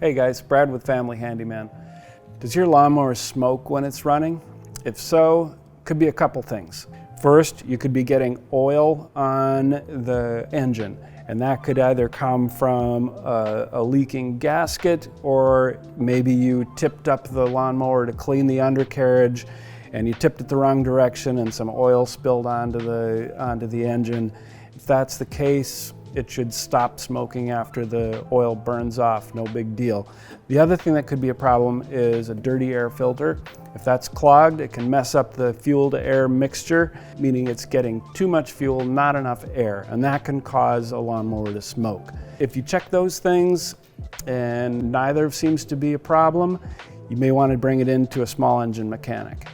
Hey guys, Brad with Family Handyman. Does your lawnmower smoke when it's running? If so, could be a couple things. First, you could be getting oil on the engine, and that could either come from a leaking gasket, or maybe you tipped up the lawnmower to clean the undercarriage and you tipped it the wrong direction and some oil spilled onto the engine. If that's the case, it should stop smoking after the oil burns off, no big deal. The other thing that could be a problem is a dirty air filter. If that's clogged, it can mess up the fuel to air mixture, meaning it's getting too much fuel, not enough air, and that can cause a lawnmower to smoke. If you check those things and neither seems to be a problem, you may want to bring it into a small engine mechanic.